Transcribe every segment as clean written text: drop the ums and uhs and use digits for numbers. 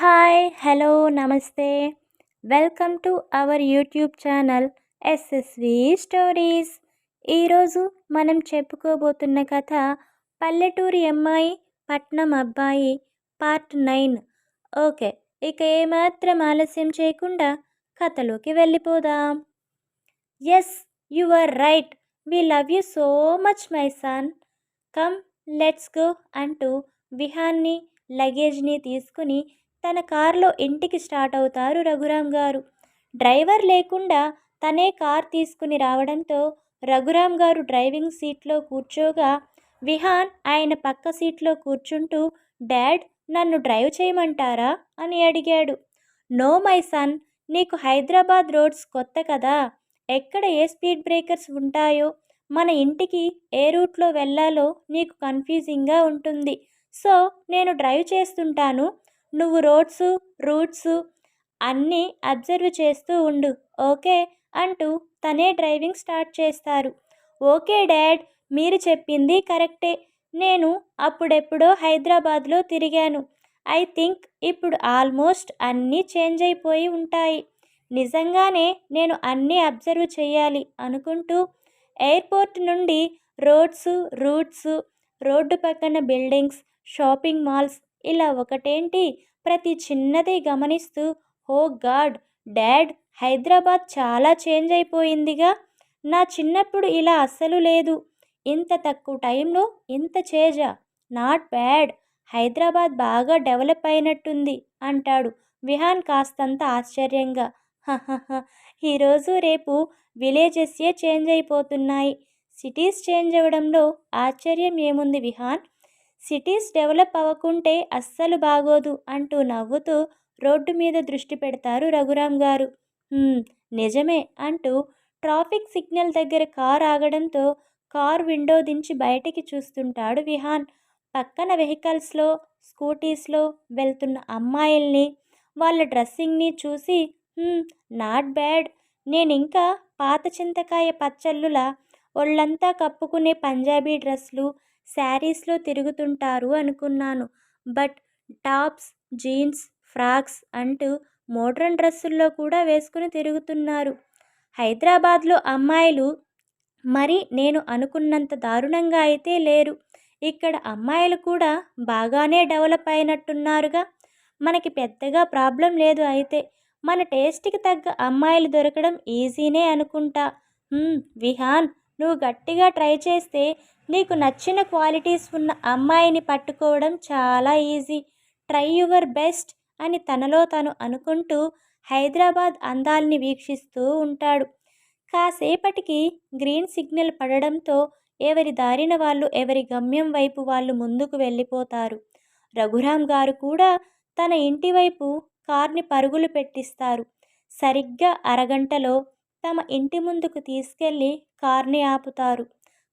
Hi hello నమస్తే welcome to our YouTube channel SSV stories. ఈరోజు మనం చెప్పుకోబోతున్న కథ పల్లెటూరి అమ్మాయి పట్నం అబ్బాయి పార్ట్ 9. ఓకే, ఇక ఏమాత్రం ఆలస్యం చేయకుండా కథలోకి వెళ్ళిపోదాం. Yes, you are right. We love you so much my son. Come, let's go అంటూ విహాన్ని లగేజ్ని తీసుకుని తన కారులో ఇంటికి స్టార్ట్ అవుతారు రఘురాం గారు. డ్రైవర్ లేకుండా తనే కార్ తీసుకుని రావడంతో రఘురాం గారు డ్రైవింగ్ సీట్లో కూర్చోగా విహాన్ ఆయన పక్క సీట్లో కూర్చుంటూ, డాడ్, నన్ను డ్రైవ్ చేయమంటారా అని అడిగాడు. నో మై సన్, నీకు హైదరాబాద్ రోడ్స్ కొత్త కదా, ఎక్కడ ఏ స్పీడ్ బ్రేకర్స్ ఉంటాయో, మన ఇంటికి ఏ రూట్లో వెళ్ళాలో నీకు కన్ఫ్యూజింగ్గా ఉంటుంది. సో నేను డ్రైవ్ చేస్తుంటాను, నువ్వు రూట్స్ అన్నీ అబ్జర్వ్ చేస్తూ ఉండు, ఓకే అంటూ తనే డ్రైవింగ్ స్టార్ట్ చేస్తారు. ఓకే డాడ్, మీరు చెప్పింది కరెక్టే. నేను అప్పుడెప్పుడో హైదరాబాద్లో తిరిగాను. ఐ థింక్ ఇప్పుడు ఆల్మోస్ట్ అన్నీ చేంజ్ అయిపోయి ఉంటాయి. నిజంగానే నేను అన్నీ అబ్జర్వ్ చేయాలి అనుకుంటూ ఎయిర్పోర్ట్ నుండి రూట్స్, రోడ్డు పక్కన బిల్డింగ్స్, షాపింగ్ మాల్స్, ఇలా ఒకటేంటి ప్రతి చిన్నది గమనిస్తూ, ఓ గాడ్ డాడ్, హైదరాబాద్ చాలా చేంజ్ అయిపోయిందిగా. నా చిన్నప్పుడు ఇలా అస్సలు లేదు. ఇంత తక్కువ టైంలో ఇంత చేజా, నాట్ బ్యాడ్. హైదరాబాద్ బాగా డెవలప్ అయినట్టుంది అంటాడు విహాన్ కాస్తంత ఆశ్చర్యంగా. హహహ, ఈరోజు రేపు విలేజెస్యే చేంజ్ అయిపోతున్నాయి, సిటీస్ చేంజ్ అవ్వడంలో ఆశ్చర్యం ఏముంది విహాన్. సిటీస్ డెవలప్ అవ్వకుంటే అస్సలు బాగోదు అంటూ నవ్వుతూ రోడ్డు మీద దృష్టి పెడతారు రఘురాం గారు. నిజమే అంటూ ట్రాఫిక్ సిగ్నల్ దగ్గర కార్ ఆగడంతో కార్ విండో దించి బయటికి చూస్తుంటాడు విహాన్. పక్కన వెహికల్స్లో, స్కూటీస్లో వెళ్తున్న అమ్మాయిల్ని, వాళ్ళ డ్రెస్సింగ్ని చూసి నాట్ బ్యాడ్. నేనింకా పాత చింతకాయ పచ్చళ్ళులా ఒళ్ళంతా కప్పుకునే పంజాబీ డ్రెస్లు, శారీస్లో తిరుగుతుంటారు అనుకున్నాను. బట్ టాప్స్, జీన్స్, ఫ్రాక్స్ అంటూ మోడ్రన్ డ్రెస్సుల్లో కూడా వేసుకుని తిరుగుతున్నారు. హైదరాబాద్లో అమ్మాయిలు మరి నేను అనుకున్నంత దారుణంగా అయితే లేరు. ఇక్కడ అమ్మాయిలు కూడా బాగానే డెవలప్ అయినట్టున్నారుగా. మనకి పెద్దగా ప్రాబ్లం లేదు. అయితే మన టేస్ట్కి తగ్గ అమ్మాయిలు దొరకడం ఈజీనే అనుకుంటా. విహాన్, నువ్వు గట్టిగా ట్రై చేస్తే నీకు నచ్చిన క్వాలిటీస్ ఉన్న అమ్మాయిని పట్టుకోవడం చాలా ఈజీ. ట్రై యువర్ బెస్ట్ అని తనలో తను అనుకుంటూ హైదరాబాద్ అందాల్ని వీక్షిస్తూ ఉంటాడు. కాసేపటికి గ్రీన్ సిగ్నల్ పడడంతో ఎవరి దారిన వాళ్ళు, ఎవరి గమ్యం వైపు వాళ్ళు ముందుకు వెళ్ళిపోతారు. రఘురాం గారు కూడా తన ఇంటి వైపు కార్ని పరుగులు పెట్టిస్తారు. సరిగ్గా అరగంటలో తమ ఇంటి ముందుకు తీసుకెళ్ళి కార్ని ఆపుతారు.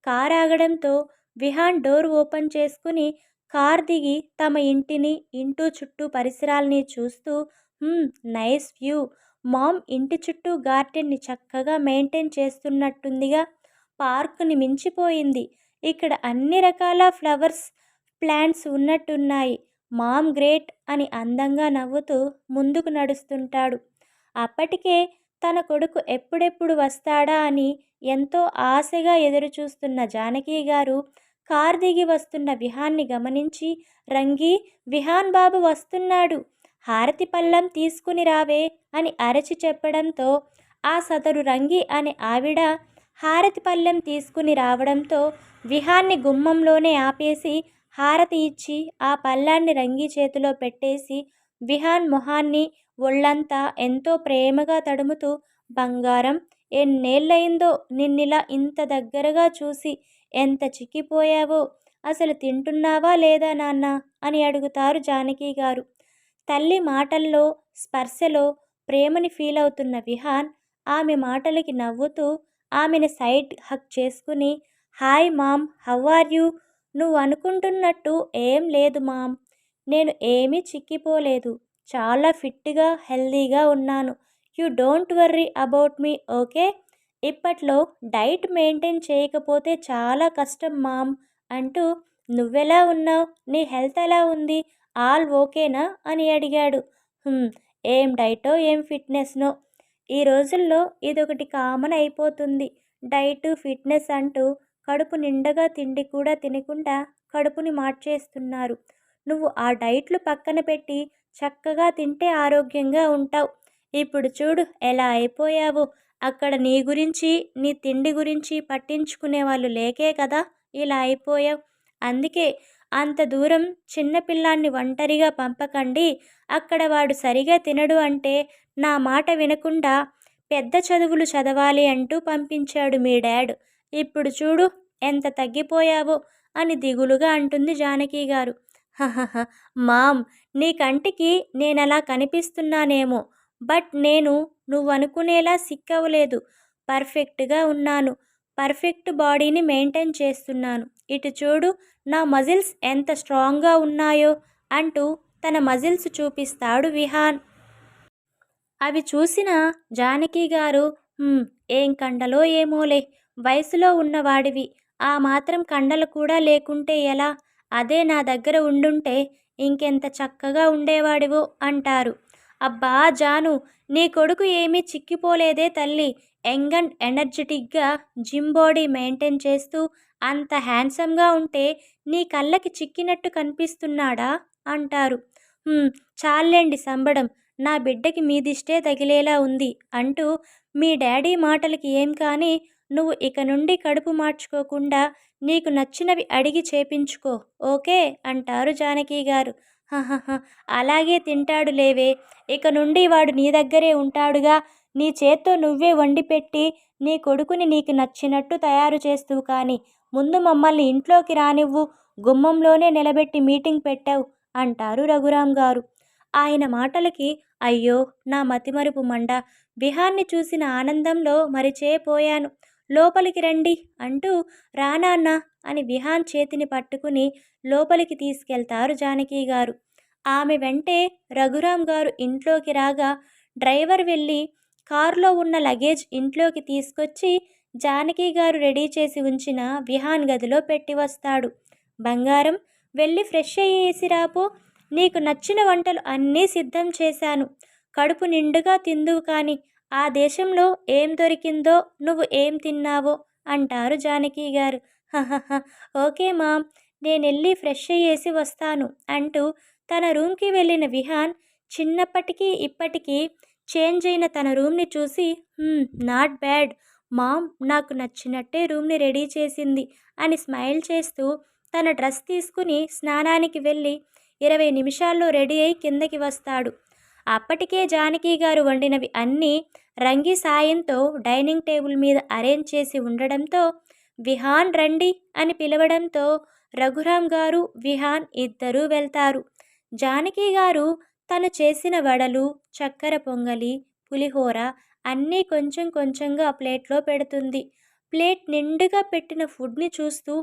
కార్ ఆగడంతో విహాన్ డోర్ ఓపెన్ చేసుకుని కార్ దిగి తమ ఇంటిని, ఇంటూ చుట్టూ పరిసరాల్ని చూస్తూ, నైస్ వ్యూ. మామ్ ఇంటి చుట్టూ గార్డెన్ని చక్కగా మెయింటైన్ చేస్తున్నట్టుందిగా. పార్కుని మించిపోయింది. ఇక్కడ అన్ని రకాల ఫ్లవర్స్, ప్లాంట్స్ ఉన్నట్టున్నాయి. మామ్ గ్రేట్ అని అందంగా నవ్వుతూ ముందుకు నడుస్తుంటాడు. అప్పటికే తన కొడుకు ఎప్పుడెప్పుడు వస్తాడా అని ఎంతో ఆశగా ఎదురుచూస్తున్న జానకి గారు కార్ దిగి వస్తున్న విహాన్ని గమనించి, రంగి, విహాన్ బాబు వస్తున్నాడు, హారతి పళ్ళం తీసుకుని రావే అని అరచి చెప్పడంతో ఆ సదరు రంగి అనే ఆవిడ హారతి పళ్ళెం తీసుకుని రావడంతో విహాన్ని గుమ్మంలోనే ఆపేసి హారతి ఇచ్చి ఆ పళ్ళాన్ని రంగి చేతిలో పెట్టేసి విహాన్ మొహాన్ని, ఒళ్ళంతా ఎంతో ప్రేమగా తడుముతూ, బంగారం, ఎన్నేళ్ళయిందో నిన్నిలా ఇంత దగ్గరగా చూసి, ఎంత చిక్కిపోయావో, అసలు తింటున్నావా లేదా నాన్న అని అడుగుతారు జానకి గారు. తల్లి మాటల్లో, స్పర్శలో ప్రేమని ఫీల్ అవుతున్న విహాన్ ఆమె మాటలకి నవ్వుతూ ఆమెను సైడ్ హక్ చేసుకుని, hi mom, how are you? నువ్వు అనుకుంటున్నట్టు ఏం లేదు మామ్, నేను ఏమీ చిక్కిపోలేదు, చాలా ఫిట్గా హెల్దీగా ఉన్నాను. You don't worry about me, okay? ఇప్పట్లో డైట్ మెయింటైన్ చేయకపోతే చాలా కష్టం మామ్ అంటూ, నువ్వెలా ఉన్నావు, నీ హెల్త్ ఎలా ఉంది ఆల్ ఓకేనా అని అడిగాడు. "హ్మ్. ఏం డైటో ఏం ఫిట్‌నెస్‌నో. ఈ రోజుల్లో ఇదొకటి కామన్ అయిపోతుంది. డైటు, ఫిట్‌నెస్ అంటూ కడుపు నిండగా తిండి కూడా తినకుండా కడుపుని మార్చేస్తున్నారు. నువ్వు ఆ డైట్‌లు పక్కన పెట్టి చక్కగా తింటే ఆరోగ్యంగా ఉంటావు. ఇప్పుడు చూడు ఎలా అయిపోయావో. అక్కడ నీ గురించి, నీ తిండి గురించి పట్టించుకునేవాళ్ళు లేకే కదా ఇలా అయిపోయావు. అందుకే అంత దూరం చిన్న పిల్లాన్ని ఒంటరిగా పంపకండి. అక్కడ వాడు సరిగా తినడు అంటే నా మాట వినకుండా పెద్ద చదువులు చదవాలి అంటూ పంపించాడు మీ డాడ్. ఇప్పుడు చూడు ఎంత తగ్గిపోయావో అని దిగులుగా అంటుంది జానకి గారు. హహహ! మామ్, నీ కంటికి నేనలా కనిపిస్తున్నానేమో. బట్ నేను నువ్వనుకునేలా సిక్కవలేదు. పర్ఫెక్ట్‌గా ఉన్నాను. పర్ఫెక్ట్ బాడీని మెయింటైన్ చేస్తున్నాను. ఇటు చూడు నా మజిల్స్ ఎంత స్ట్రాంగ్‌గా ఉన్నాయో అంటూ తన మజిల్స్ చూపిస్తాడు విహాన్. అవి చూసిన జానకి గారు "హ్మ్. ఏం కండలో ఏమోలే. వయసులో ఉన్నవాడివి. ఆ మాత్రం కండలు కూడా లేకుంటే ఎలా? అదే నా దగ్గర ఉండుంటే ఇంకెంత చక్కగా ఉండేవాడివో" అంటారు. "అబ్బా జాను! నీ కొడుకు ఏమీ చిక్కిపోలేదే తల్లి. యంగ్ అండ్ ఎనర్జిటిక్‌గా జిమ్ బాడీ మెయింటైన్ చేస్తూ అంత హ్యాండ్సమ్‌గా ఉంటే నీ కళ్ళకి చిక్కినట్టు కనిపిస్తున్నాడా?" అంటారు. "హ్మ్. చాల్లేండి సంబడం. నా బిడ్డకి మీ దిష్టే తగిలేలా ఉంది" అంటూ మీ డాడీ మాటలకి ఏం కానీ నువ్వు ఇక నుండి కడుపు మార్చుకోకుండా నీకు నచ్చినవి అడిగి చేపించుకో. ఓకే అంటారు జానకి గారు. హహహ! అలాగే తింటాడు లేవే. ఇక నుండి వాడు నీ దగ్గరే ఉంటాడుగా. నీ చేత్తో నువ్వే వండిపెట్టి నీ కొడుకుని నీకు నచ్చినట్టు తయారు చేస్తువు కానీ ముందు మమ్మల్ని ఇంట్లోకి రానివ్వు. గుమ్మంలోనే నిలబెట్టి మీటింగ్ పెట్టావు అంటారు రఘురాం గారు. ఆయన మాటలకి అయ్యో నా మతిమరుపు మండ. విహాన్ని చూసిన ఆనందంలో మరిచేపోయాను. లోపలికి రండి అంటూ రా నాన్న అని విహాన్ చేతిని పట్టుకుని లోపలికి తీసుకెళ్తారు జానకి గారు. ఆమె వెంటే రఘురాం గారు ఇంట్లోకి రాగా డ్రైవర్ వెళ్ళి కారులో ఉన్న లగేజ్ ఇంట్లోకి తీసుకొచ్చి జానకి గారు రెడీ చేసి ఉంచిన విహాన్ గదిలో పెట్టి వస్తాడు. బంగారం, వెళ్ళి ఫ్రెష్ అయ్యేసి రాపో. నీకు నచ్చిన వంటలు అన్నీ సిద్ధం చేశాను. కడుపు నిండుగా తిందువు కానీ ఆ దేశంలో ఏం దొరికిందో నువ్వు ఏం తిన్నావో అంటారు జానకి గారు. హహహ! ఓకే మామ్, నేనెళ్ళి ఫ్రెష్ అయ్యేసి వస్తాను అంటూ తన రూమ్కి వెళ్ళిన విహాన్ చిన్నప్పటికీ ఇప్పటికీ చేంజ్ అయిన తన రూమ్ని చూసి నాట్ బ్యాడ్ మామ్, నాకు నచ్చినట్టే రూమ్ని రెడీ చేసింది అని స్మైల్ చేస్తూ తన డ్రెస్ తీసుకుని స్నానానికి వెళ్ళి 20 నిమిషాల్లో రెడీ అయి కిందకి వస్తాడు. అప్పటికే జానకి గారు వండినవి అన్నీ రంగి సాయంతో డైనింగ్ టేబుల్ మీద అరేంజ్ చేసి ఉండడంతో విహాన్ రండి అని పిలవడంతో రఘురాం గారు, విహాన్ ఇద్దరూ వెళ్తారు. జానకి గారు తను చేసిన వడలు, చక్కెర పొంగలి, పులిహోర అన్నీ కొంచెం కొంచెంగా ప్లేట్లో పెడుతుంది. ప్లేట్ నిండుగా పెట్టిన ఫుడ్ని చూస్తూ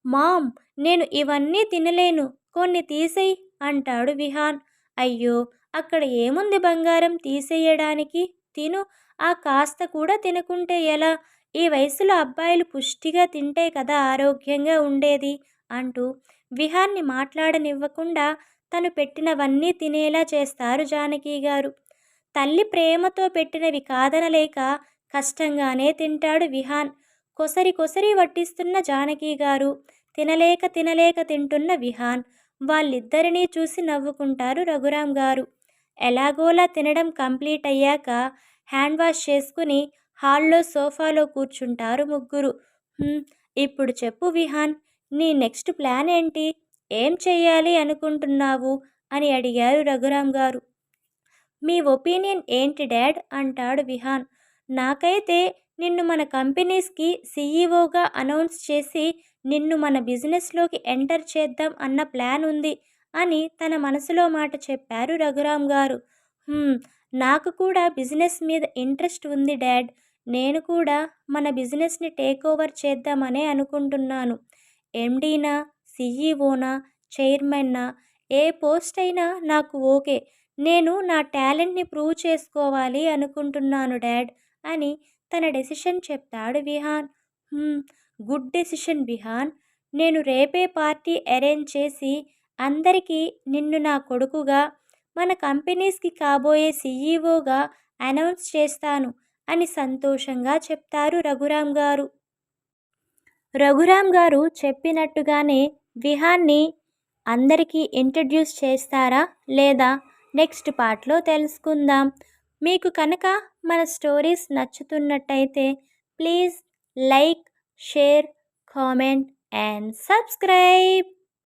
మామ్, నేను ఇవన్నీ తినలేను, కొన్ని తీసేయ్ అంటాడు విహాన్. అయ్యో, అక్కడ ఏముంది బంగారం తీసేయడానికి? తిను. ఆ కాస్త కూడా తినకుంటే ఎలా? ఈ వయసులో అబ్బాయిలు పుష్టిగా తింటే కదా ఆరోగ్యంగా ఉండేది అంటూ విహాన్ని మాట్లాడనివ్వకుండా తను పెట్టినవన్నీ తినేలా చేస్తారు జానకి గారు. తల్లి ప్రేమతో పెట్టినవి కాదనలేక కష్టంగానే తింటాడు విహాన్. కొసరి కొసరి వడ్డిస్తున్న జానకి గారు, తినలేక తినలేక తింటున్న విహాన్, వాళ్ళిద్దరినీ చూసి నవ్వుకుంటారు రఘురాం గారు. ఎలాగోలా తినడం కంప్లీట్ అయ్యాక హ్యాండ్ వాష్ చేసుకుని హాల్లో సోఫాలో కూర్చుంటారు ముగ్గురు. "హ్మ్, ఇప్పుడు చెప్పు విహాన్, నీ నెక్స్ట్ ప్లాన్ ఏంటి? ఏం చెయ్యాలి అనుకుంటున్నావు అని అడిగారు రఘురాం గారు. మీ ఒపీనియన్ ఏంటి డాడ్ అంటాడు విహాన్. నాకైతే నిన్ను మన కంపెనీస్కి సీఈఓగా అనౌన్స్ చేసి నిన్ను మన బిజినెస్లోకి ఎంటర్ చేద్దాం అన్న ప్లాన్ ఉంది అని తన మనసులో మాట చెప్పారు రఘురాం గారు. "హ్మ్, నాకు కూడా బిజినెస్ మీద ఇంట్రెస్ట్ ఉంది డాడ్. నేను కూడా మన బిజినెస్ని టేక్ ఓవర్ చేద్దామనే అనుకుంటున్నాను. ఎండీనా, సీఈఓనా, చైర్మన్నా ఏ పోస్ట్ అయినా నాకు ఓకే. నేను నా టాలెంట్ని ప్రూవ్ చేసుకోవాలి అనుకుంటున్నాను డాడ్ అని తన డెసిషన్ చెప్తాడు విహాన్. Good decision Vihaan. నేను రేపే పార్టీ అరేంజ్ చేసి అందరికీ నిన్ను నా కొడుకుగా, మన కంపెనీస్కి కాబోయే సీఈఓగా అనౌన్స్ చేస్తాను అని సంతోషంగా చెప్తారు రఘురామ్ గారు. రఘురామ్ గారు చెప్పినట్టుగానే విహాన్ని అందరికీ ఇంట్రడ్యూస్ చేస్తారా లేదా నెక్స్ట్ పార్ట్లో తెలుసుకుందాం. మీకు కనుక మన స్టోరీస్ నచ్చుతున్నట్టయితే please like, share, comment and subscribe.